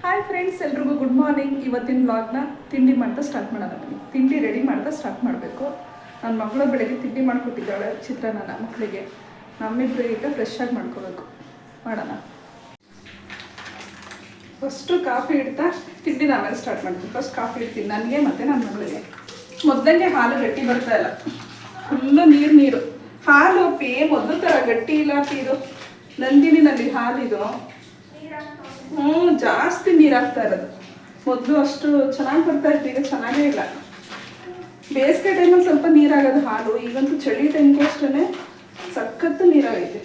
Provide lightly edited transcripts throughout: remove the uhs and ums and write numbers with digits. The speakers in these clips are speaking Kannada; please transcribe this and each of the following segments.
ಹಾಯ್ ಫ್ರೆಂಡ್ಸ್, ಎಲ್ರಿಗೂ ಗುಡ್ ಮಾರ್ನಿಂಗ್. ಇವತ್ತಿನ ವ್ಲಾಗ್ನ ತಿಂಡಿ ಮಾಡ್ತಾ ಸ್ಟಾರ್ಟ್ ಮಾಡೋಣ. ತಿಂಡಿ ರೆಡಿ ಮಾಡ್ತಾ ಸ್ಟಾರ್ಟ್ ಮಾಡಬೇಕು. ನನ್ನ ಮಗಳು ಬೆಳಗ್ಗೆ ತಿಂಡಿ ಮಾಡಿಕೊಟ್ಟಿದ್ದಾಳೆ, ಚಿತ್ರಾನ್ನ ಮಕ್ಕಳಿಗೆ. ನಮ್ಮಿಬ್ಬರು ಈಗ ಫ್ರೆಶ್ ಆಗಿ ಮಾಡ್ಕೋಬೇಕು. ಮಾಡೋಣ. ಫಸ್ಟು ಕಾಫಿ ಇಡ್ತಾ ತಿಂಡಿನ ಆಮೇಲೆ ಸ್ಟಾರ್ಟ್ ಮಾಡ್ತೀನಿ. ಫಸ್ಟ್ ಕಾಫಿ ಇಡ್ತೀನಿ ನನಗೆ ಮತ್ತು ನನ್ನ ಮಗಳಿಗೆ. ಮೊದಲನೇ ಹಾಲು ಗಟ್ಟಿ ಬರ್ತಾ ಇಲ್ಲ, ಫುಲ್ಲು ನೀರು. ಹಾಲು ಪಿ ಮೊದಲು ಥರ ಗಟ್ಟಿ ಇಲ್ಲ ಪಿ. ಇದು ನಂದಿನಿನಲ್ಲಿ ಹಾಲಿದು ಜಾಸ್ತಿ ನೀರು ಹಾಕ್ತಾ ಇರೋದು. ಮೊದಲು ಅಷ್ಟು ಚೆನ್ನಾಗಿ ಬರ್ತಾ ಇತ್ತು, ಈಗ ಚೆನ್ನಾಗೇ ಇಲ್ಲ. ಬೇಸಿಗೆ ಟೈಮಲ್ಲಿ ಸ್ವಲ್ಪ ನೀರಾಗೋದು ಹಾಲು. ಈಗಂತೂ ಚಳಿ ಟೈಮ್ಗೂ ಅಷ್ಟೇ ಸಖತ್ತು ನೀರಾಗೈತೆ.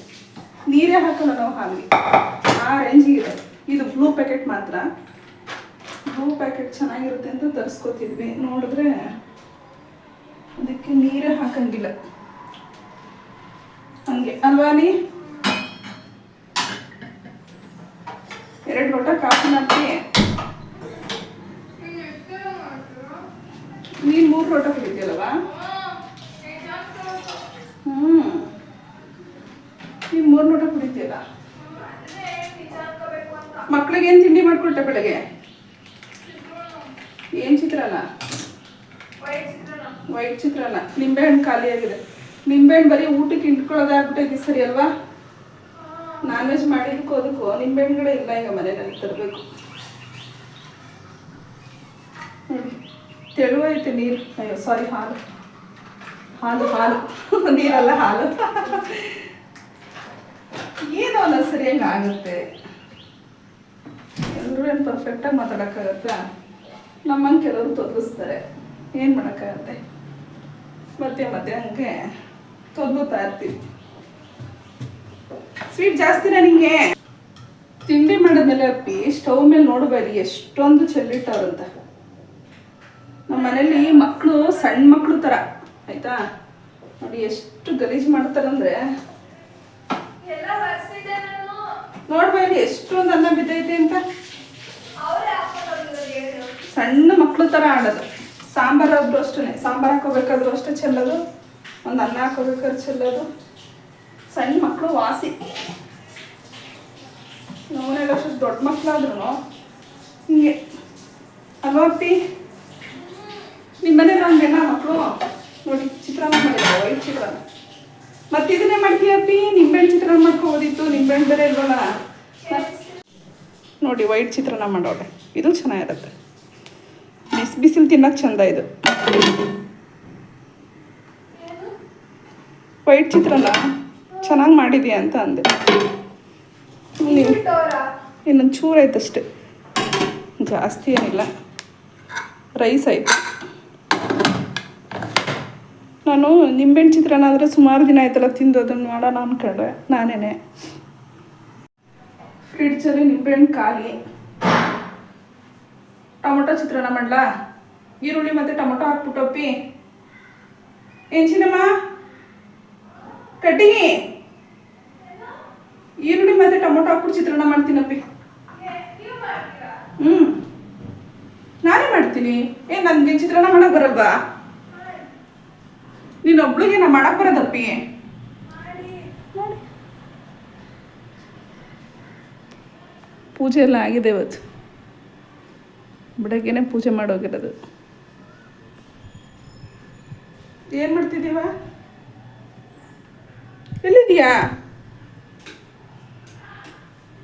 ನೀರೇ ಹಾಕಲ್ಲ ನಾವು ಹಾಲಿಗೆ, ಆ ರೇಂಜಿಗಿದೆ. ಇದು ಬ್ಲೂ ಪ್ಯಾಕೆಟ್ ಮಾತ್ರ. ಬ್ಲೂ ಪ್ಯಾಕೆಟ್ ಚೆನ್ನಾಗಿರುತ್ತೆ ಅಂತ ತರಿಸ್ಕೊತಿದ್ವಿ. ನೋಡಿದ್ರೆ ಅದಕ್ಕೆ ನೀರೇ ಹಾಕಂಗಿಲ್ಲ. ಹಂಗೆ ಅಲ್ವಾ ನೀ? 2 ಲೋಟ ಕಾಫಿ ಹಾಕಿ ನೀನು 3 ಲೋಟ ಕುಡಿತೀಯಲ್ವಾ? ನೀನು 3 ಲೋಟ ಕುಡಿತೀಯಲ್ಲ. ಮಕ್ಳಿಗೆ ಏನು ತಿಂಡಿ ಮಾಡಿಕೊಟ್ಟೆ ಬೆಳಗ್ಗೆ? ಏನು ಚಿತ್ರಾನ್ನ? ವೈಟ್ ಚಿತ್ರಾನ್ನ. ನಿಂಬೆಹಣ್ಣು ಖಾಲಿ ಆಗಿದೆ. ನಿಂಬೆಹಣ್ಣು ಬರೀ ಊಟಕ್ಕೆ ಇಟ್ಕೊಳ್ಳೋದಾಗ್ಬಿಟ್ಟೈತಿ, ಸರಿ ಅಲ್ವಾ? ನಾನ್ ವೆಜ್ ಮಾಡಿದಕ್ಕೂ ಅದಕ್ಕೂ ನಿಂಬೆಹಣ್ಣುಗಳೇ ಇಲ್ಲ ಈಗ ಮನೆಯಲ್ಲಿ. ತರಬೇಕು. ನೋಡಿ ತೆಳುವೈತೆ ನೀರು. ಅಯ್ಯೋ ಸಾರಿ, ಹಾಲು ಹಾಲು ಹಾಲು ನೀರಲ್ಲ, ಹಾಲು. ಏನೋ ಅಲ್ಲ, ಸರಿಯಾಗಿ ಆಗುತ್ತೆ. ಎಲ್ಲರೂ ಏನು ಪರ್ಫೆಕ್ಟಾಗಿ ಮಾತಾಡೋಕ್ಕಾಗತ್ತಾ? ನಮ್ಮಂಗೆ ಕೆಲವರು ತೊದಲಿಸ್ತಾರೆ. ಏನು ಮಾಡೋಕ್ಕಾಗತ್ತೆ? ಮತ್ತೆ ಮತ್ತೆ ಹಂಗೆ ತೊದಲುತ್ತಾ ಇರ್ತೀವಿ. ಸ್ವೀಟ್ ಜಾಸ್ತಿನಾ ನಿಂಗೆ? ತಿಂಡಿ ಮಾಡಿದ್ಮೇಲೆ ಅಪ್ಪಿ ಸ್ಟವ್ ಮೇಲೆ ನೋಡಬೇಡಿ ಎಷ್ಟೊಂದು ಚೆಲ್ಲಿಟ್ಟವ್ರಂತ. ನಮ್ಮ ಮನೇಲಿ ಮಕ್ಕಳು ಸಣ್ಣ ಮಕ್ಕಳು ಥರ ಆಯ್ತಾ. ನೋಡಿ ಎಷ್ಟು ಗಲೀಜು ಮಾಡ್ತಾರಂದ್ರೆ. ನೋಡ್ಬೇಡಿ ಎಷ್ಟೊಂದು ಅನ್ನ ಬಿದ್ದೈತೆ ಅಂತ. ಸಣ್ಣ ಮಕ್ಕಳು ಥರ ಆಡೋದು. ಸಾಂಬಾರು ಆದ್ರೂ ಅಷ್ಟೇ, ಸಾಂಬಾರು ಹಾಕೋಬೇಕಾದ್ರೂ ಅಷ್ಟೇ ಚೆಲ್ಲೋದು, ಒಂದು ಅನ್ನ ಹಾಕೋಬೇಕಾದ್ರೆ ಚೆಲ್ಲೋದು. ಸಣ್ಣ ಮಕ್ಕಳು ವಾಸಿ. ನಮ್ಮನೇಲಿ ಅಷ್ಟು ದೊಡ್ಡ ಮಕ್ಕಳಾದ್ರೂ ಹಿಂಗೆ ಅಲ್ವಾ ಅಪ್ಪಿ? ನಿಮ್ಮ ಮನೇಲಿ ಹಂಗೆಲ್ಲ ಮಕ್ಕಳು. ನೋಡಿ ಚಿತ್ರಾನ್ನ ಮಾಡಿದ್ದಾರೆ, ವೈಟ್ ಚಿತ್ರಾನ್ನ. ಮತ್ತೆ ಇದನ್ನೇ ಮಾಡ್ತೀಯ ಅಪ್ಪಿ? ನಿಂಬೆಹಣ್ಣು ಚಿತ್ರಾನ್ನ ಮಾಡ್ಕೋಬೋದಿತ್ತು, ನಿಂಬೆಹಣ್ಣು ಬೇರೆ ಇಲ್ವಲ್ಲ. ನೋಡಿ ವೈಟ್ ಚಿತ್ರಾನ್ನ ಮಾಡೋಳೆ, ಇದು ಚೆನ್ನಾಗಿರುತ್ತೆ. ಬಿಸಿ ಬಿಸಿಲು ತಿನ್ನೋಕೆ ಚೆಂದ ಇದು. ವೈಟ್ ಚಿತ್ರಾನ್ನ ಚೆನ್ನಾಗಿ ಮಾಡಿದ್ಯಾ ಅಂತ ಅಂದೆ. ಇನ್ನೊಂದು ಚೂರು ಆಯ್ತಷ್ಟೆ, ಜಾಸ್ತಿ ಏನಿಲ್ಲ. ರೈಸ್ ಆಯಿತು. ನಾನು ನಿಂಬೆಹಣ್ಣು ಚಿತ್ರಾನ್ನ ಆದರೆ ಸುಮಾರು ದಿನ ಆಯ್ತಲ್ಲ ತಿಂದು, ಅದನ್ನು ಮಾಡೋಣ ಅಂದ್ಕೊಂಡೆ ನಾನೇನೆ. ಫ್ರಿಡ್ಜಲ್ಲಿ ನಿಂಬೆಹಣ್ಣು ಖಾಲಿ. ಟೊಮೊಟೊ ಚಿತ್ರಾನ್ನ ಮಾಡಲಾ? ಈರುಳ್ಳಿ ಮತ್ತು ಟೊಮೊಟೊ ಹಾಕ್ಬಿಟ್ಟಪ್ಪಿ. ಏನು ಚಿನ್ನಮ್ಮ ಕಟ್ಟಿ? ಈರುಳ್ಳಿ ಮತ್ತು ಟೊಮೊಟೊ ಹಾಕ್ಬಿಟ್ಟು ಚಿತ್ರಾನ್ನ ಮಾಡ್ತೀನಪ್ಪಿ. ನಾನೇ ಮಾಡ್ತೀನಿ. ನನಗೆ ಚಿತ್ರಾನ್ನ ಮಾಡಕ್ಕೆ ಬರಲ್ವಾ? ನೀನೊಬ್ಳಿಗೆ ನಾ ಮಾಡಕ್ಕೆ ಬರೋದಪ್ಪಿ. ಪೂಜೆ ಎಲ್ಲ ಆಗಿದೆ ಇವತ್ತು. ಬೆಳಗ್ಗೆನೆ ಪೂಜೆ ಮಾಡೋಗಿರೋದು. ಏನು ಮಾಡ್ತಿದ್ದೀವ? ಎಲ್ಲಿದೀಯಾ?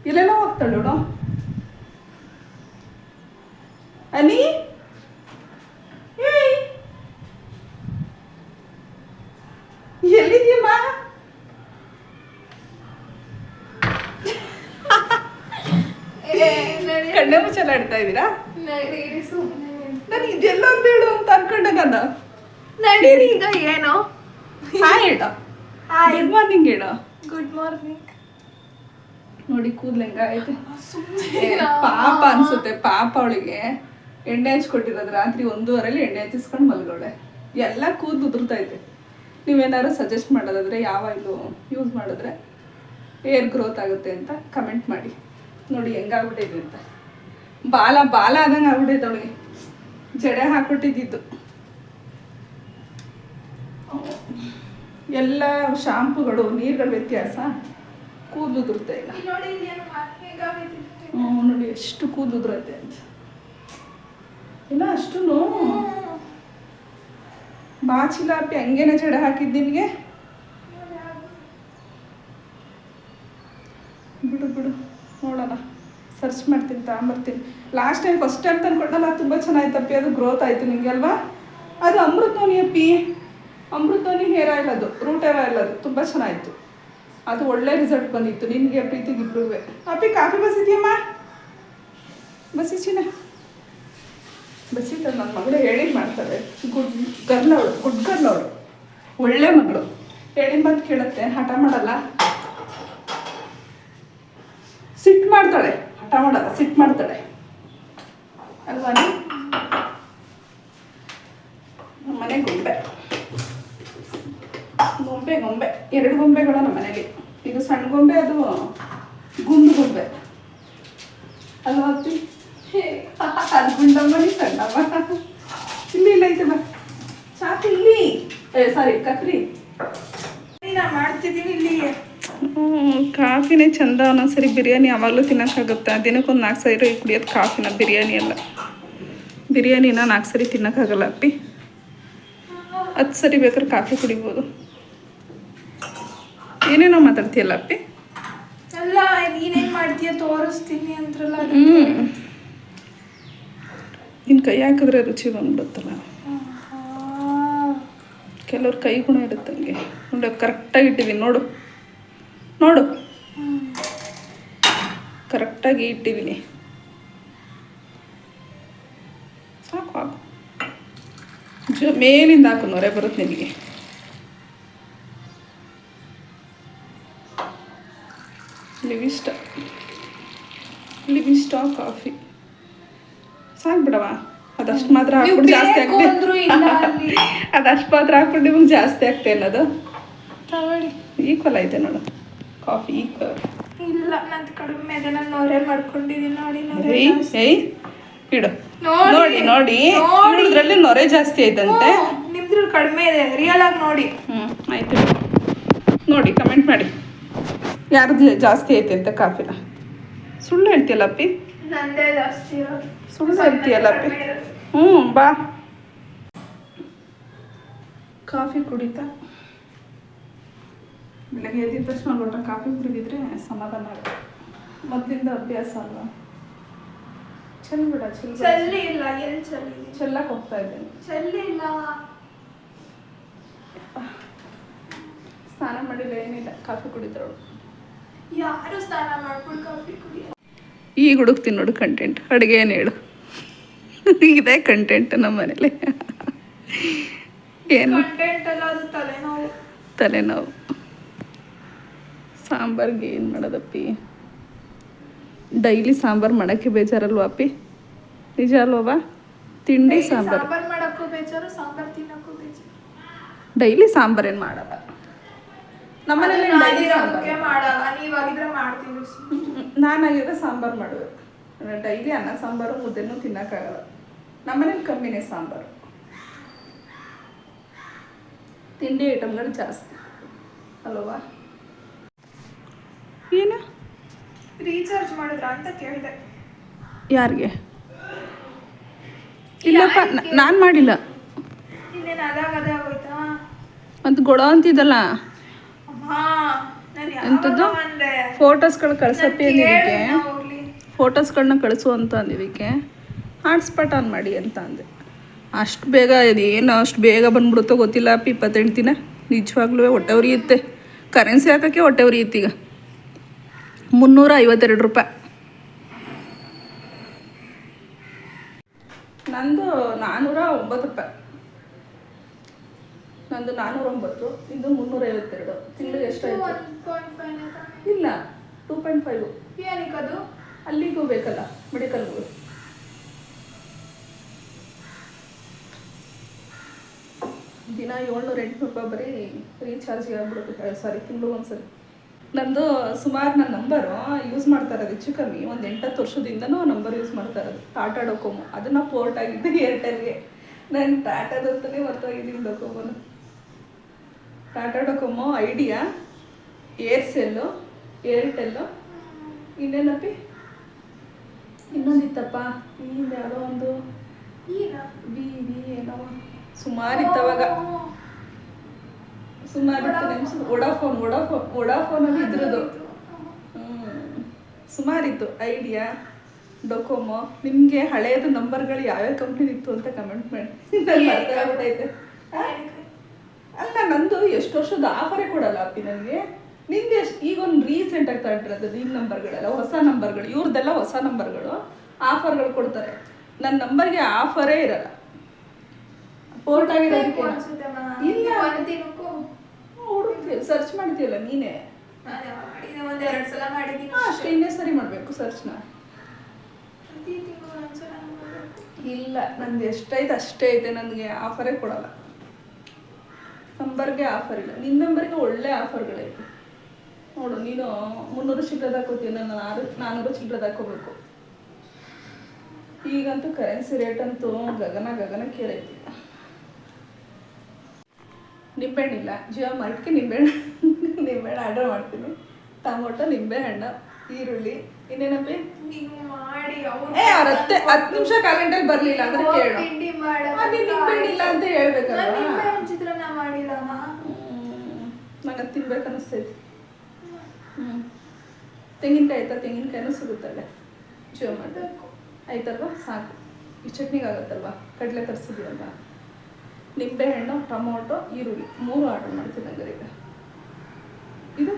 ಇಲ್ಲೆಲ್ಲ ಹೋಗ್ತಾಳೆ ನೋಡು. ಅನಿ ಎಲ್ಲಿದೀಯಮ್ಮ? ಕಣ್ಣೆ ಮುಚ್ಚಲ್ಲ ಆಡ್ತಾ ಇದ್ದೀರಾ? ನಾನು ಇದೆಲ್ಲ ಅಂತ ಹೇಳು ಅಂತ ಅನ್ಕೊಂಡೆ ನಾನು. ನಡೀರಿ ಈಗ. ಏನು ಹಾಯ್ ಹೇಳ. ಗುಡ್ ಮಾರ್ನಿಂಗ್ ಹೇಳು. Good morning. ನೋಡಿ ಕೂದಲು ಹೆಂಗಾಗೈತೆ. ಪಾಪ ಅನ್ಸುತ್ತೆ. ಪಾಪ ಅವಳಿಗೆ ಎಣ್ಣೆ ಹಚ್ಕೊಟ್ಟಿರೋದು. ರಾತ್ರಿ 1:30 ಎಣ್ಣೆ ಹಚ್ಚಿಸ್ಕೊಂಡು ಮಲ್ಗೋಳೆ. ಎಲ್ಲ ಕೂದಲು ಉದುರ್ತೈತೆ. ನೀವೇನಾದ್ರು ಸಜೆಸ್ಟ್ ಮಾಡೋದಾದರೆ ಯಾವ ಇದು ಯೂಸ್ ಮಾಡಿದ್ರೆ ಏರ್ ಗ್ರೋತ್ ಆಗುತ್ತೆ ಅಂತ ಕಮೆಂಟ್ ಮಾಡಿ. ನೋಡಿ ಹೆಂಗಾಗ್ಬಿಟ್ಟಿದೆ ಅಂತ. ಬಾಲ ಬಾಲ ಆದಂಗೆ ಆಗ್ಬಿಟ್ಟೈತೆ ಅವಳಿಗೆ. ಜಡೆ ಹಾಕ್ಕೊಟ್ಟಿದ್ದು ಎಲ್ಲ ಶಾಂಪುಗಳು ನೀರುಗಳ ವ್ಯತ್ಯಾಸ ಕೂದಲು ಉದುರುತ್ತೆ. ಈಗ ನೋಡಿ ಎಷ್ಟು ಕೂದಲುದ್ರೈತೆ ಅಂತ. ಇಲ್ಲ ಅಷ್ಟು ಬಾಚಿಲಾಪಿ ಹಂಗೇನೆ ಜಡೆ ಹಾಕಿದ್ದು ನಿನಗೆ. ಬಿಡು ಬಿಡು ನೋಡೋಣ, ಸರ್ಚ್ ಮಾಡ್ತೀನಿ, ತಗೊಂಬರ್ತೀನಿ. ಲಾಸ್ಟ್ ಟೈಮ್ ಫಸ್ಟ್ ಟೈಮ್ ತಂದ್ಕೊಟ್ಟಲ್ಲ, ಅದು ತುಂಬ ಚೆನ್ನಾಗಿತ್ತಪ್ಪಿ. ಅದು ಗ್ರೋತ್ ಆಯಿತು ನಿಮಗೆ ಅಲ್ವಾ? ಅದು ಅಮೃತೋನಿ ಅಪ್ಪಿ, ಅಮೃತೋನಿ ಹೇರ್ ಆಯಿಲ್, ಅದು ರೂಟ್ ಹೇರ್ ಆಯಿಲ್, ಅದು ತುಂಬ ಚೆನ್ನಾಗಿತ್ತು. ಅದು ಒಳ್ಳೆ ರಿಸಲ್ಟ್ ಬಂದಿತ್ತು ನಿನಗೆ, ಪ್ರೀತಿಗೆ, ಇಬ್ಬರಿಗೂ. ಅಪ್ಪಿ ಕಾಫಿ ಬಸಿದ್ಯಮ್ಮ? ಬಸಿಚಿನ ಬಸಿತ. ನನ್ನ ಮಗಳು ಹೇಳಿದ್ ಮಾಡ್ತಾರೆ. ಗುಡ್ ಗರ್ಲ್ ಅವಳು, ಗುಡ್ ಗರ್ಲ್ ಅವಳು, ಒಳ್ಳೆ ಮಗಳು. ಹೇಳಿದ ಮಾತು ಕೇಳುತ್ತೆ, ಹಠ ಮಾಡಲ್ಲ, ಸಿಟ್ಟು ಮಾಡ್ತಾಳೆ. ಹಠ ಮಾಡಲ್ಲ, ಸಿಟ್ಟು ಮಾಡ್ತಾಳೆ ಅಲ್ವಾ? ನಮ್ಮ ಮನೆ ಗೊಂಬೆ ಗೊಂಬೆ ಗೊಂಬೆ 2 ಗೊಂಬೆಗಳು ನಮ್ಮ ಮನೇಲಿ. ಇದು ಸಣ್ಣ ಗೊಂಬೆ, ಅದು ಗುಂಡು ಗೊಂಬೆ ಅಲ್ವಾ ಅತ್ತಿ? ಅದು ಗುಂಡಮ್ಮನಿ, ಸಣ್ಣಮ್ಮ. ಇಲ್ಲಿ ಇಲ್ಲ ಐತೆ ಬಾ ಚಾಕು ಇಲ್ಲಿ. ಸಾರಿ ಕಕ್ರಿ ಮಾಡ್ತಿದ್ದೀನಿ ಇಲ್ಲಿ. ಕಾಫಿನೇ ಚಂದ. ಒಂದೊಂದ್ಸರಿ ಬಿರಿಯಾನಿ ಯಾವಾಗಲೂ ತಿನ್ನೋಕ್ಕಾಗುತ್ತೆ. ದಿನಕ್ಕೊಂದು 4 ಸರಿ ಕುಡಿಯೋದು ಕಾಫಿನ, ಬಿರಿಯಾನಿ ಅಲ್ಲ. ಬಿರಿಯಾನಿನ 4 ಸರಿ ತಿನ್ನೋಕ್ಕಾಗಲ್ಲ ಅಪ್ಪಿ. 10 ಸರಿ ಬೇಕಾದ್ರೆ ಕಾಫಿ ಕುಡಿಬೋದು. ಏನೇನೋ ಮಾತಾಡ್ತೀಯಲ್ಲ ಅಪ್ಪಿ. ಅಲ್ಲ ನೀನೇನು ಮಾಡ್ತೀಯ ತೋರಿಸ್ತೀನಿ ಅಂದ್ರಲ್ಲ. ನಿನ್ನ ಕೈ ಹಾಕಿದ್ರೆ ರುಚಿ ಬಂದ್ಬಿಡುತ್ತಲ್ಲ. ಕೆಲವ್ರ ಕೈ ಗುಣ ಇರುತ್ತೆ ಹಂಗೆ. ನೋಡಿ ಕರೆಕ್ಟಾಗಿ ಇಟ್ಟಿದ್ದೀನಿ, ನೋಡು ನೋಡು, ಕರೆಕ್ಟಾಗಿ ಇಟ್ಟಿದ್ದೀನಿ. ಸಾಕು ಹಾಕು, ಮೇಲಿಂದ ಹಾಕು, ನೊರೆ ಬರುತ್ತೆ ನಿನಗೆ. ಲಿವಿಸ್ಟಾ ಕಾಫಿ ಸಾಕು ಬಿಡವ. ಅದಷ್ಟು ಮಾತ್ರ ಹಾಕ್ಬಿಟ್ಟು ಜಾಸ್ತಿ ಆಗ್ತದೆ. ಅದಷ್ಟು ಮಾತ್ರ ಹಾಕ್ಬಿಟ್ಟು ನಿಮಗೆ ಜಾಸ್ತಿ ಆಗ್ತೇ ಅನ್ನೋದು. ಈಕ್ವಲ್ ಐತೆ ನೋಡು ಕಾಫಿ, ಈಕ್ವಲ್. ಇಲ್ಲ ನಂದು ಕಡಿಮೆ ಇದೆ, ನಾನು ನೊರೆ ಮಾಡ್ಕೊಂಡಿದ್ದೀನಿ ನೋಡಿ. ಇಡು ನೋಡಿ ನೋಡಿ, ಇದ್ರಲ್ಲಿ ನೊರೆ ಜಾಸ್ತಿ ಐತಂತೆ, ನಿಮ್ದ್ರಲ್ಲಿ ಕಡಿಮೆ ಇದೆ. ರಿಯಲ್ ಆಗಿ ನೋಡಿ. ಆಯ್ತು ನೋಡಿ, ಕಮೆಂಟ್ ಮಾಡಿ ಯಾರ್ದು ಜಾಸ್ತಿ ಐತೆ ಅಂತ ಕಾಫಿನ. ಸುಳ್ಳು ಹೇಳ್ತೀಯಲ್ಲ ಅಪ್ಪಿ, ನಂದೇ ಜಾಸ್ತಿ ಇರೋದು. ಸುಳ್ಳು ಹೇಳ್ತೀಯಲ್ಲ ಅಪ್ಪಿ. ಬಾ ಕಾಫಿ ಕುಡಿತಾ. ಬೆಳಗ್ಗೆ ಎದ್ದಿದ ತಕ್ಷಣ ಲೋಟ ಕಾಫಿ ಕುಡಿದಿದ್ರೆ ಸಮಾಧಾನ ಆಗುತ್ತೆ. ಮೊದಲಿಂದ ಅಭ್ಯಾಸ ಅಲ್ಲ. ಚೆಲ್ಬಿಡ, ಚಲ್ಲಿ ಇಲ್ಲ. ಎಲ್ಲಿ ಚಲ್ಲಿ? ಚೆಲ್ಲಕ್ಕೆ ಹೋಗ್ತಾ ಇದ್ದೇನೆ. ಚಲ್ಲಿ ಇಲ್ಲ. ಸ್ನಾನ ಮಾಡಿಲ್ಲ, ಏನಿಲ್ಲ, ಕಾಫಿ ಕುಡಿದ್ರವಳು. ಯಾರು ಸ್ನಾನ ಮಾಡ್ಬಿಟ್ಟು ಕಾಫಿ ಕುಡಿಯ? ಈಗ ಹುಡುಕ್ತೀನಿ ನೋಡು ಕಂಟೆಂಟ್. ಅಡುಗೆ ಏನು ಹೇಳು, ಇದೇ ಕಂಟೆಂಟ್ ನಮ್ಮ ಮನೇಲಿ. ಏನು ಕಂಟೆಂಟ್ ಅಲ್ಲ, ಅದು ತಲೆನೋವು. ತಲೆನೋವು. ಸಾಂಬಾರ್ಗೆ ಏನು ಮಾಡೋದಪ್ಪಿ? ಡೈಲಿ ಸಾಂಬಾರು ಮಾಡೋಕ್ಕೆ ಬೇಜಾರಲ್ವಾ ಅಪ್ಪಿ? ನಿಜ ಅಲ್ವಾ? ತಿಂಡಿ ಸಾಂಬಾರು ಮಾಡೋಕ್ಕೂ ಬೇಜಾರು, ಸಾಂಬಾರು ತಿನ್ನೋಕ್ಕೂ ಬೇಜಾರು. ಡೈಲಿ ಸಾಂಬಾರೇನು ಮಾಡಲ್ಲ ನಮ್ಮನೇಲಿ. ಮಾಡಲ್ಲ, ನೀವಾಗಿದ್ರೆ ಮಾಡ್ತೀನಿ. ನಾನಾಗಿದ್ರೆ ಸಾಂಬಾರು ಮಾಡುವೆ. ಡೈಲಿ ಅನ್ನ ಸಾಂಬಾರು ಮುದ್ದೆನೂ ತಿನ್ನೋಕ್ಕಾಗಲ್ಲ. ನಮ್ಮನೇಲಿ ಕಮ್ಮಿನೇ ಸಾಂಬಾರು. ತಿಂಡಿ ಐಟಮ್ಗಳು ಜಾಸ್ತಿ ಅಲ್ವಾ? ಏನು ರೀಚಾರ್ಜ್ ಮಾಡಿದ್ರ ಅಂತ ಕೇಳಿದೆ. ಯಾರಿಗೆ? ಇಲ್ಲಪ್ಪ, ನಾನು ಮಾಡಿಲ್ಲ. ಇನ್ನೇನು ಅದೇ ಹೋಯ್ತಾ? ಮತ್ತು ಗೊಡ ಅಂತಿದ್ದಲ್ಲ, ಎಂಥದ್ದು? ಫೋಟೋಸ್ಗಳು ಕಳ್ಸಪ್ಪಿ ಅಂದಿದ್ದಕ್ಕೆ, ಫೋಟೋಸ್ಗಳನ್ನ ಕಳಿಸು ಅಂತ ಅಂದಿದ್ದಕ್ಕೆ ಹಾಟ್ಸ್ಪಾಟ್ ಆನ್ ಮಾಡಿ ಅಂತ ಅಂದೆ. ಅಷ್ಟು ಬೇಗ ಏನು ಅಷ್ಟು ಬೇಗ ಬಂದ್ಬಿಡುತ್ತೋ ಗೊತ್ತಿಲ್ಲ ಅಪ್ಪಿ. 28 ದಿನ ನಿಜವಾಗ್ಲೂ ಹೊಟ್ಟೆ ಉರಿಯುತ್ತೆ. ಕರೆನ್ಸಿ ಹಾಕೋಕ್ಕೆ ಹೊಟ್ಟೆ ಉರಿಯುತ್ತೆ. ಈಗ 352 ರೂಪಾಯಿ. ನಂದು 409 ರೂಪಾಯಿ. ನಂದು 409, ಇದು 352. ತಿಂಗಳಿಗೆ ಎಷ್ಟಾಯ್ತು? ಇಲ್ಲ 2.5. ಏನಕ್ಕದು? ಅಲ್ಲಿಗೂ ಬೇಕಲ್ಲ, ಮೆಡಿಕಲ್ಗೂ. ದಿನ 700-800 ರೂಪಾಯಿ ಬರೀ ರೀಚಾರ್ಜ್ಗೆ ಆಗ್ಬಿಡುತ್ತೆ. ಸಾರಿ, ತಿಂಗಳು ಒಂದ್ಸರಿ. ನಂದು ಸುಮಾರು ನನ್ನ ನಂಬರು ಯೂಸ್ ಮಾಡ್ತಾ ಇರೋದು ಹೆಚ್ಚು ಕಮ್ಮಿ ಒಂದು 8-10 ವರ್ಷದಿಂದನೂ ನಂಬರ್ ಯೂಸ್ ಮಾಡ್ತಾ ಇರೋದು. ಟಾಟಾ ಡೊಕೊಮೊ. ಅದನ್ನು ಪೋರ್ಟ್ ಆಗಿದ್ದೆ ಏರ್ಟೆಲ್ಗೆ. ನಾನು ಟಾಟಾದಂತಲೇ ಮರ್ತೋಗಿದ್ದೀನಿ ಡೊಕೊಮೊನ. ಟಾಟಾ ಡೊಕೊಮೊ, ಐಡಿಯಾ, ಏರ್ಸೆಲ್ಲು, ಏರ್ಟೆಲ್ಲು, ಇನ್ನೇನಪ್ಪಿ ಇನ್ನೊಂದಿತ್ತಪ್ಪ ಈಗ ಯಾವುದೋ ಒಂದು ವಿ ಏನೋ ಸುಮಾರಿತ್ತವಾಗ ಸುಮಾರಿತ್ತು ನೆನ್ಸು ವೊಡಾಫೋನಲ್ಲಿ ಇದ್ರದ್ದು ಸುಮಾರಿತ್ತು ಐಡಿಯಾ ಡೊಕೊಮೋ. ನಿಮಗೆ ಹಳೆಯದು ನಂಬರ್ಗಳು ಯಾವ್ಯಾವ ಕಂಪ್ನಿದಿತ್ತು ಅಂತ ಕಮೆಂಟ್ ಮಾಡಿ ಆಗ್ಬಿಟ್ಟೈತೆ. ಅಲ್ಲ ನಂದು ಎಷ್ಟು ವರ್ಷದ ಆಫರೇ ಕೊಡಲ್ಲ ಅಪ್ಪಿ ನನಗೆ. ನಿಂದು ಎಷ್ಟು ಈಗ ಒಂದು ರೀಸೆಂಟಾಗಿ ತಗೊಂಡಿರೋದು ನಿನ್ನ ನಂಬರ್ಗಳೆಲ್ಲ ಹೊಸ ನಂಬರ್ಗಳು, ಇವ್ರದ್ದೆಲ್ಲ ಹೊಸ ನಂಬರ್ಗಳು ಆಫರ್ಗಳು ಕೊಡ್ತಾರೆ. ನನ್ನ ನಂಬರ್ಗೆ ಆಫರೇ ಇರಲ್ಲ. ಪೋರ್ಟ್ ಆಗಿರೋದಕ್ಕೆ ಇಲ್ಲ ಹುಡುಕ್ತಿ ಸರ್ಚ್ ಮಾಡ್ತೀಯಲ್ಲ ನೀನೇ ಅಷ್ಟೇ. ಇನ್ನೇ ಸರಿ ಮಾಡಬೇಕು ಸರ್ಚ್ನ. ಇಲ್ಲ ನಂದು ಎಷ್ಟೈತೆ ಅಷ್ಟೇ ಐತೆ, ನನಗೆ ಆಫರೇ ಕೊಡಲ್ಲ. ನಂಬರ್ಗೆ ಆಫರ್ ಇಲ್ಲ. ನಿನ್ನ ನಂಬರ್ಗೆ ಒಳ್ಳೆ ಆಫರ್ಗಳೈತೆ ನೋಡು. ನೀನು 300 ಚಿಲ್ಲರೆ ಹಾಕೋತೀವಿ, ನಾನು 400 ಚಿಲ್ಲರೆ ಹಾಕೋಬೇಕು. ಈಗಂತೂ ಕರೆನ್ಸಿ ರೇಟ್ ಅಂತೂ ಗಗನ ಕೇಳೈತಿ. ನಿಂಬೆಹಣ್ಣಿಲ್ಲ, ಜಿಯೋ ಮಾರ್ಟ್ಗೆ ನಿಂಬೆಹಣ್ಣು ಆರ್ಡರ್ ಮಾಡ್ತೀನಿ. ಟೊಮೊಟೊ, ನಿಂಬೆಹಣ್ಣು, ಈರುಳ್ಳಿ, ಇನ್ನೇನಪ್ಪಿ ಅವ್ರ 10 ನಿಮಿಷ ಕಾಲೆಂಟಲ್ಲಿ ಬರ್ಲಿಲ್ಲ ಅಂದ್ರೆ ಕೇಳು. ನಿಂಬೆಹಣ್ಣಿಲ್ಲ ಅಂತ ಹೇಳ್ಬೇಕಲ್ಲ. ನಂಗೆ ಅದು ತಿನ್ಬೇಕು ಅನಿಸ್ತೈತಿ. ತೆಂಗಿನಕಾಯಿ ಆಯ್ತಾ? ತೆಂಗಿನಕಾಯಿನೂ ಸಿಗುತ್ತಲ್ಲ ಜಿಯೋ ಮಾರ್ಟ್ ಆಯ್ತಲ್ವಾ? ಸಾಕು. ಈ ಚಟ್ನಿಗೆ ಆಗುತ್ತಲ್ವಾ? ಕಡಲೆ ತರಿಸಿದ್ವಲ್ವ. ನಿಂಬೆಹಣ್ಣು, ಟೊಮೊಟೊ, ಈರುಳ್ಳಿ 3 ಆರ್ಡರ್ ಮಾಡ್ತೀನಿ ಹಂಗಾರೆ. ಈಗ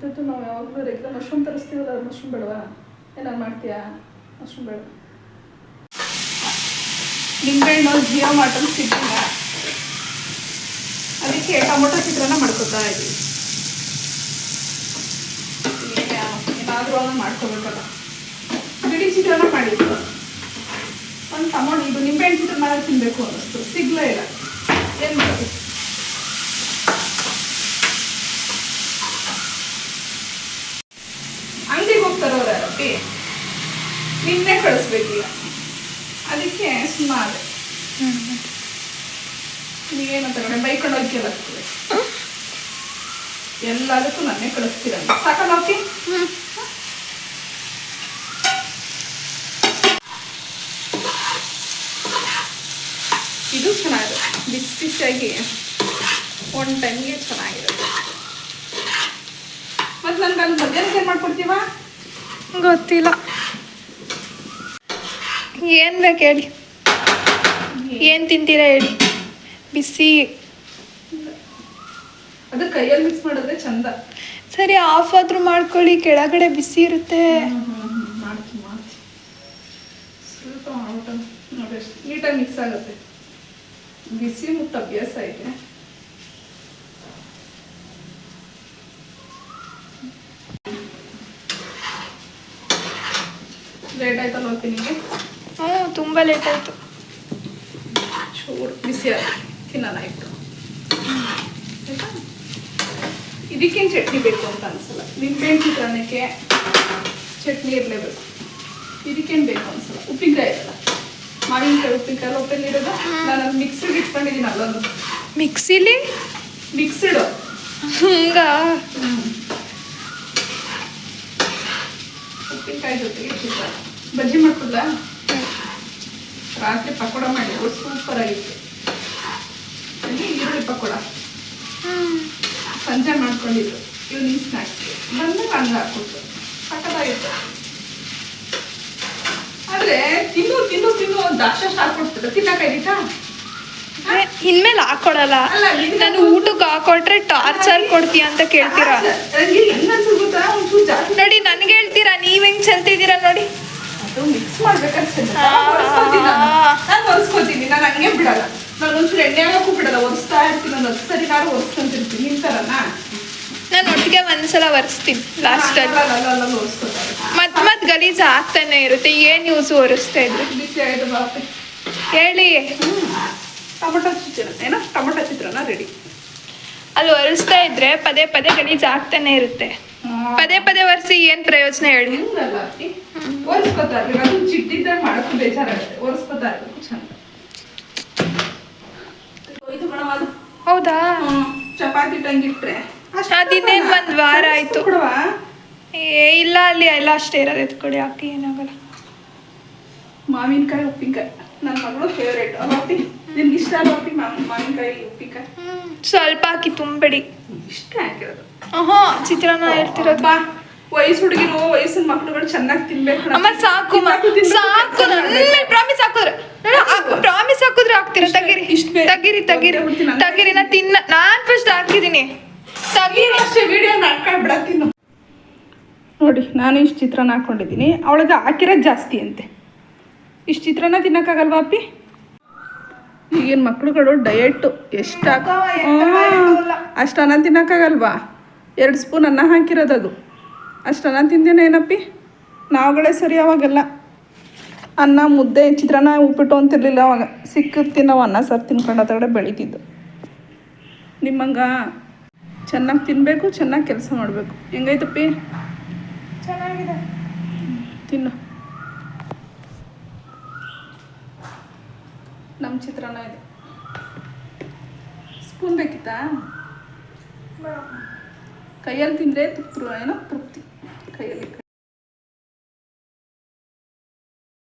ಇದು ನಾವು ಯಾವಾಗಲೂ ರೆಗ್ಯುಲರ್ ಮಶ್ರೂಮ್ ತರಿಸ್ತೀವಲ್ಲ, ಅದು ಮಶ್ರೂಮ್ ಬೇಡವಾ? ಏನಾರು ಮಾಡ್ತೀಯಾ? ಮಶ್ರೂಮ್ ಬೇಡ. ನಿಂಬೆಹಣ್ಣು ಜಿಯೋ ಮಾರ್ಟಲ್ಲಿ ಸಿಗ್ತಿಲ್ಲ, ಅದಕ್ಕೆ ಟೊಮೊಟೊ ಚಿತ್ರಾನ್ನ ಮಾಡ್ಕೊತಾ ಇದ್ದೀವಿ. ಏನಾದರೂ ಒಂದು ಮಾಡ್ಕೋಬೇಕಲ್ಲ. ಬಿಡಿ ಚಿತ್ರಾನ್ನ ಮಾಡಿದ್ದು ಒಂದು ಟೊಮೊಟೊ, ಇದು ನಿಂಬೆಹಣ್ಣು ಚಿತ್ರಾನ್ನ ತಿನ್ನಬೇಕು ಅನ್ನಿಸ್ತು, ಸಿಗ್ಲೇ ಇಲ್ಲ. ಏನು ಮಾಡೋದು? ಅಂಗಡಿಗೆ ಹೋಗ್ತಾರವ್ರ ರೊಟ್ಟಿ ನಿನ್ನೆ ಕಳಿಸ್ಬೇಕೀಗ, ಅದಕ್ಕೆ ಸುಮ್ಮನೆ ನೀವೇನಂತ ಕಡೆ ಬೈಕೊಂಡು ಹೋಗ್ಯಲ್ಲ ಎಲ್ಲದಕ್ಕೂ ನನ್ನೇ ಕಳಿಸ್ತೀರಲ್ಲ. ಸಾಕಲ್ಲ ಹೋಗಿ. ಇದು ಚೆನ್ನಾಗಿರುತ್ತೆ, ಬಿಸಿಯಾಗಿ ಒಂದು ಟೈಮ್ಗೆ ಚೆನ್ನಾಗಿರುತ್ತೆ. ಮತ್ತು ನನ್ಗೆ ಅಲ್ಲಿ ಮಧ್ಯಾಹ್ನಕ್ಕೆ ಏನು ಮಾಡ್ಕೊಡ್ತೀವ? ಗೊತ್ತಿಲ್ಲ. ಏನು ಬೇಕು ಹೇಳಿ, ಏನು ತಿಂತೀರಾ ಹೇಳಿ? ಬಿಸಿ ಅದು ಕೈಯಲ್ಲಿ ಮಿಕ್ಸ್ ಮಾಡಿದ್ರೆ ಚಂದ. ಸರಿ, ಆಫ್ ಆದ್ರೂ ಮಾಡ್ಕೊಳ್ಳಿ, ಕೆಳಗಡೆ ಬಿಸಿ ಇರುತ್ತೆ. ಮಾಡ್ತೀನಿ ಸ್ವಲ್ಪ ಮಾಡ್ಬಿಟ್ಟು ನೋಡಿ, ನೀಟಾಗಿ ಮಿಕ್ಸ್ ಆಗುತ್ತೆ. ಬಿಸಿ ಮುಟ್ಟು ಅಭ್ಯಾಸ ಐತೆ. ಲೇಟ್ ಆಯ್ತಲ್ಲ ಹೋಗ್ತೀನಿ. ತುಂಬ ಲೇಟ್ ಆಯಿತು. ಚೂರು ಬಿಸಿ ಆಗುತ್ತೆ, ತಿನ್ನೋಣ ಇಟ್ಟು. ಇದಕ್ಕೇನು ಚಟ್ನಿ ಬೇಕು ಅಂತ ಅನ್ಸಲ್ಲ. ನಿಂಬೆಹಣ್ಣು ಚಿತ್ರಾನ್ನಕ್ಕೆ ಚಟ್ನಿ ಇರಲೇಬೇಕು. ಇದಕ್ಕೇನು ಬೇಕು ಅನ್ಸಲ್ಲ. ಉಪ್ಪಿನಕಾಯಿ ಇರಲ್ಲ, ಮಾವಿನಕಾಯಿ ಉಪ್ಪಿನಕಾಯಿ ಒಪ್ಪಲ್ಲಿರೋದು. ನಾನು ಅದು ಮಿಕ್ಸಿಗೆ ಇಟ್ಕೊಂಡಿದ್ದೀನಿ. ಅಲ್ಲೊಂದು ಮಿಕ್ಸಿಲಿ ಮಿಕ್ಸ್ಡ್ ಹಂಗ ಉಪ್ಪಿನಕಾಯಿ ಜೊತೆಗೆ ಚಿತ್ರಾನ್ನ. ಬಜ್ಜಿ ಮಾಡ್ಕೊಡ್ಲ? ರಾತ್ರಿ ಪಕೋಡ ಮಾಡಿದ್ರು, ಸೂಪರ್ ಆಗಿತ್ತು. ಈರುಳ್ಳಿ ಪಕೋಡ ಸಂಜೆ ಮಾಡ್ಕೊಂಡಿದ್ರು. ಈವ್ನಿಂಗ್ ಸ್ನ್ಯಾಕ್ಸ್ಗೆ ಬಂದಾಗ ಹಂಗೆ ಹಾಕ್ಕೊಟ್ರು, ಸಕ್ಕತ್ತಾಗಿತ್ತು. ಆದರೆ ತಿನ್ನು ತಿನ್ನು ತಿನ್ನು ದಾಕ್ಷಾಷ್ಟ ಹಾಕ್ಕೊಡ್ತಾರೆ. ತಿನ್ನಕ್ಕಾಗಿತ್ತಾ? ಇನ್ಮೇಲೆ ಹಾಕೊಡಲ್ಲ. ನಾನು ಊಟಕ್ಕೆ ಹಾಕೊಟ್ರೆ ಟಾರ್ಚರ್ ಕೊಡ್ತೀಯ ಅಂತ ಕೇಳ್ತೀರಾ? ನೋಡಿ, ನನ್ಗೆ ಹೇಳ್ತೀರಾ, ನೀವ್ ಹೆಂಗ್ ಚಲ್ತಿದ್ದೀರಾ ನೋಡಿ. ಮಿಕ್ಸ್ ಮಾಡ್ಬೇಕಂತ ನಾನು ಒರೆಸ್ಕೋತೀನಿ. ನಾನು ಹಂಗೆ ಬಿಡಲ್ಲ. ನಾನು ಒಂಚೂರು ಎಣ್ಣೆ ಹಾಕೂ ಬಿಡಲ್ಲ, ಒರೆಸ್ತಾ ಇರ್ತೀನಿ. ಒಂದು 10 ಸರಿ ನಾನು ಒರೆಸ್ಕೊಂತಿರ್ತೀನಿ. ನಿಮ್ ಥರನಾ? ನಾನು ಒಟ್ಟಿಗೆ ಒಂದ್ಸಲ ಒರೆಸ್ತೀನಿ ಲಾಸ್ಟಲ್ಲಿ. ಮತ್ ಗಲೀಜು ಆಗ್ತಾನೆ ಇರುತ್ತೆ. ಏನು ಯೂಸ್ ಒರೆಸ್ತಾ ಇದ್ರು? ಬಿಸಿ ಆಯ್ತು ಬಾಪೆ ಹೇಳಿ. ಟೊಮೊಟೊ ಚಿತ್ರಾನ್ನ ಏನೋ ಟೊಮೊಟೊ ಚಿತ್ರಾನ್ನ ರೆಡಿ. ಅಲ್ಲಿ ಒರೆಸ್ತಾ ಇದ್ರೆ ಪದೇ ಪದೇ ಗಲೀಜು ಆಗ್ತಾನೆ ಇರುತ್ತೆ. ಪದೇ ಪದೇ ಒರೆಸಿ ಏನು ಪ್ರಯೋಜನ ಹೇಳಿ? ಒರೆಸ್ಕೊತಾ ಇರ್ಬೇಕು. ಅದು ಚಿಟ್ಟಿದ್ದಾಗ ಮಾಡೋಕ್ಕೂ ಬೇಜಾರಾಗುತ್ತೆ. ಒರೆಸ್ಕೊತಾ ಇರ್ಬೇಕು ಚಂದ. ಇದು ಅದು ಹೌದಾ? ಚಪಾತಿ ಟಂಗಿಟ್ರೆ ಅದಿನ್ನೇನು 1 ವಾರ ಆಯ್ತು. ಇಲ್ಲ ಅಲ್ಲಿ ಎಲ್ಲ ಅಷ್ಟೇ ಇರೋದು ಎತ್ಕೊಡಿ ಹಾಕಿ ಏನಾಗಲ್ಲ. ಮಾವಿನಕಾಯಿ ಉಪ್ಪಿನಕಾಯಿ ನನ್ನ ಮಗಳು ಫೇವ್ರೇಟ್ ಅಲ್ವಾಪಿ. ನಿನ್ಗೆ ಇಷ್ಟ ಅಲ್ವಾಪಿ ಮಾವಿನಕಾಯಿ ಉಪ್ಪಿನಕಾಯಿ? ಸ್ವಲ್ಪ ಹಾಕಿ ತುಂಬಬೇಡಿ. ಇಷ್ಟ ಹಾಕಿರೋದು. ಚಿತ್ರಾನ್ನ ಹೇಳ್ತಿರೋದು. ವಯಸ್ಸು ಹುಡುಗಿರು ವಯಸ್ಸಿನ ಮಕ್ಳುಗಳು ಚೆನ್ನಾಗಿ ತಿನ್ಬೇಕು. ಅಮ್ಮ ಸಾಕು ಸಾಕು, ನನ್ನ ಪ್ರಾಮಿಸ್ ಹಾಕಿದ್ರೆ ಪ್ರಾಮಿಸ್ ಹಾಕಿದ್ರೆ ಹಾಕ್ತೀರಾ? ತೆಗೀರಿ ತೆಗೀರಿ ತೆಗೀರಿ ತೆಗೀರಿ. ನಾನು ಫಸ್ಟ್ ಹಾಕಿದ್ದೀನಿ. ತೆಗೀರಿ ಅಷ್ಟೇ ವಿಡಿಯೋ ಹಾಕ್ಬಿಡತ್ತೀನಿ ನೋಡಿ. ನಾನು ಇಷ್ಟು ಚಿತ್ರಾನ್ನ ಹಾಕ್ಕೊಂಡಿದ್ದೀನಿ, ಅವಳಿಗೆ ಹಾಕಿರೋದು ಜಾಸ್ತಿ ಅಂತೆ. ಇಷ್ಟು ಚಿತ್ರಾನ್ನ ತಿನ್ನೋಕ್ಕಾಗಲ್ವಾ ಅಪ್ಪಿ? ಈಗಿನ ಮಕ್ಳುಗಳು ಡಯೆಟ್ಟು ಎಷ್ಟು ಅಷ್ಟು ಅನ್ನ ತಿನ್ನೋಕ್ಕಾಗಲ್ವಾ? 2 ಸ್ಪೂನ್ ಅನ್ನ ಹಾಕಿರೋದು, ಅಷ್ಟು ಅನ್ನ ತಿಂದೇನೆ ಏನಪ್ಪಿ? ನಾವುಗಳೇ ಸರಿ ಅವಾಗೆಲ್ಲ ಅನ್ನ ಮುದ್ದೆ ಚಿತ್ರಾನ್ನ ಉಪ್ಪಿಟ್ಟು ಅಂತಿರ್ಲಿಲ್ಲ. ಅವಾಗ ಸಿಕ್ಕುತ್ತಿ ನಾವು ಅನ್ನ ಸಾರು ತಿನ್ಕೊಂಡು ಅದಗಡೆ ಬೆಳೀತಿದ್ದು. ನಿಮ್ಮಂಗ ಚೆನ್ನಾಗಿ ತಿನ್ನಬೇಕು, ಚೆನ್ನಾಗಿ ಕೆಲಸ ಮಾಡಬೇಕು. ಹೆಂಗೈತಪ್ಪಿ? ಚೆನ್ನಾಗಿದೆ, ತಿನ್ನು. ನಮ್ಮ ಚಿತ್ರಾನ್ನ ಇದೆ. ಸ್ಪೂನ್ ಬೇಕಿತ್ತಾ? ಕೈಯಲ್ಲಿ ತಿಂದರೆ ಏನೋ ತೃಪ್ತಿ. ಕೈಯಲ್ಲಿ